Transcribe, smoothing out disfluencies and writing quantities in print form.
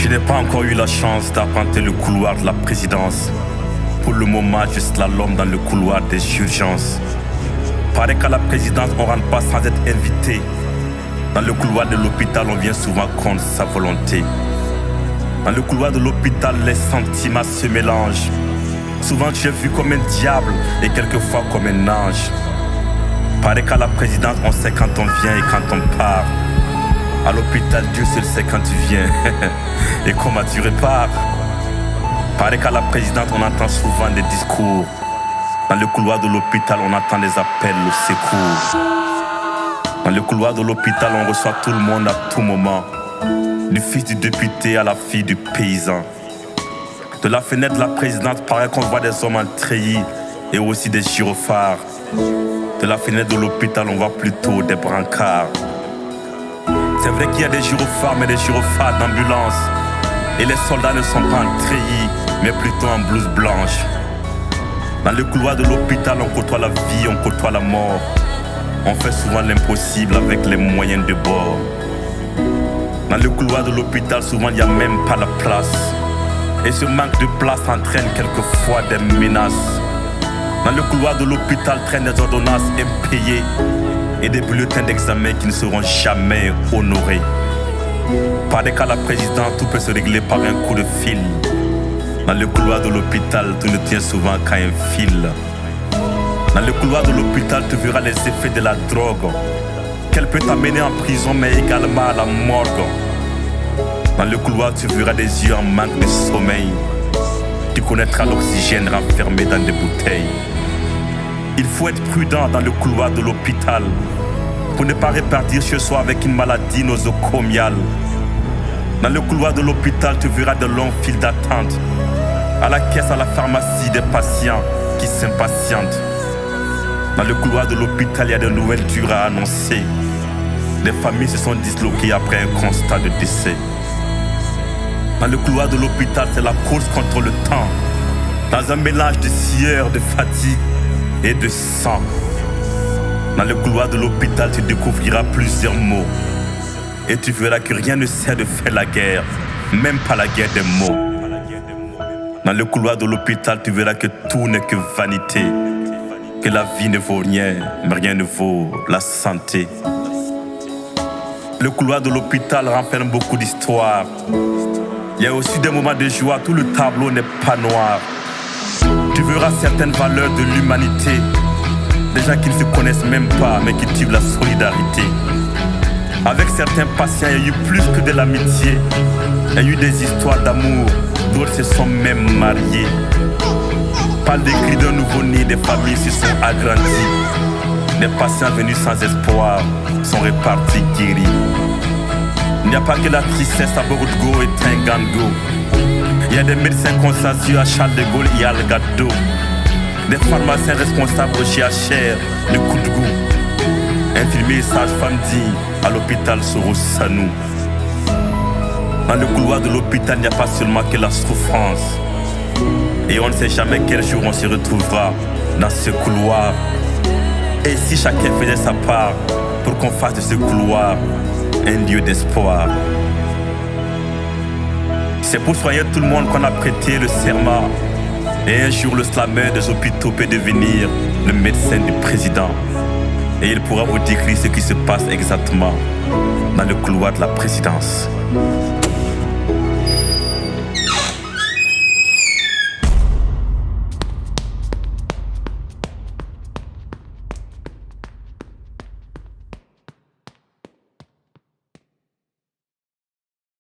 Je n'ai pas encore eu la chance d'arpenter le couloir de la présidence. Pour le moment, je slalome dans le couloir des urgences. Paraît qu'à la présidence, on rentre pas sans être invité. Dans le couloir de l'hôpital, on vient souvent contre sa volonté. Dans le couloir de l'hôpital, les sentiments se mélangent. Souvent, tu es vu comme un diable et quelquefois comme un ange. Paraît qu'à la présidence, on sait quand on vient et quand on part. À l'hôpital, Dieu seul sait quand tu viens et comment tu repars. Paraît qu'à la présidence, on entend souvent des discours. Dans le couloir de l'hôpital, on entend des appels au secours. Dans le couloir de l'hôpital, on reçoit tout le monde à tout moment. Du fils du député à la fille du paysan. De la fenêtre de la présidence, paraît qu'on voit des hommes en treillis et aussi des gyrophares. De la fenêtre de l'hôpital, on voit plutôt des brancards. C'est vrai qu'il y a des gyrophares, mais des gyrophares d'ambulance. Et les soldats ne sont pas en treillis, mais plutôt en blouse blanche. Dans le couloir de l'hôpital, on côtoie la vie, on côtoie la mort. On fait souvent l'impossible avec les moyens de bord. Dans le couloir de l'hôpital, souvent il n'y a même pas la place. Et ce manque de place entraîne quelquefois des menaces. Dans le couloir de l'hôpital traînent des ordonnances impayées et des bulletins d'examen qui ne seront jamais honorés. Paraît qu'à la présidence, tout peut se régler par un coup de fil. Dans le couloir de l'hôpital, tout ne tient souvent qu'à un fil. Dans le couloir de l'hôpital, tu verras les effets de la drogue, qu'elle peut t'amener en prison, mais également à la morgue. Dans le couloir, tu verras des yeux en manque de sommeil. Tu connaîtras l'oxygène renfermé dans des bouteilles. Il faut être prudent dans le couloir de l'hôpital pour ne pas repartir chez soi avec une maladie nosocomiale. Dans le couloir de l'hôpital, tu verras de longues files d'attente. À la caisse, à la pharmacie, des patients qui s'impatientent. Dans le couloir de l'hôpital, il y a de nouvelles dures à annoncer. Les familles se sont disloquées après un constat de décès. Dans le couloir de l'hôpital, c'est la course contre le temps. Dans un mélange de sueur, de fatigue et de sang. Dans le couloir de l'hôpital, tu découvriras plusieurs mots. Et tu verras que rien ne sert de faire la guerre, même pas la guerre des mots. Dans le couloir de l'hôpital, tu verras que tout n'est que vanité. Que la vie ne vaut rien, mais rien ne vaut la santé. Le couloir de l'hôpital renferme beaucoup d'histoires. Il y a aussi des moments de joie, tout le tableau n'est pas noir. Tu verras certaines valeurs de l'humanité. Des gens qui ne se connaissent même pas, mais qui vivent la solidarité. Avec certains patients, il y a eu plus que de l'amitié. Il y a eu des histoires d'amour, d'autres se sont même mariés. Parle des cris d'un nouveau-né, des familles se sont agrandies. Les patients venus sans espoir sont repartis guéris. Il n'y a pas que la tristesse à Borgo et Tingango. Il y a des médecins consensus à Charles de Gaulle et à Algado. Des pharmaciens responsables au GHR, le coup de goût. Infirmiers et sages-femmes dignes à l'hôpital Soro-Sanou. Dans le couloir de l'hôpital, il n'y a pas seulement que la souffrance. Et on ne sait jamais quel jour on se retrouvera dans ce couloir. Et si chacun faisait sa part pour qu'on fasse de ce couloir un lieu d'espoir. C'est pour soigner tout le monde qu'on a prêté le serment. Et un jour le slammer des hôpitaux peut devenir le médecin du président. Et il pourra vous décrire ce qui se passe exactement dans le couloir de la présidence.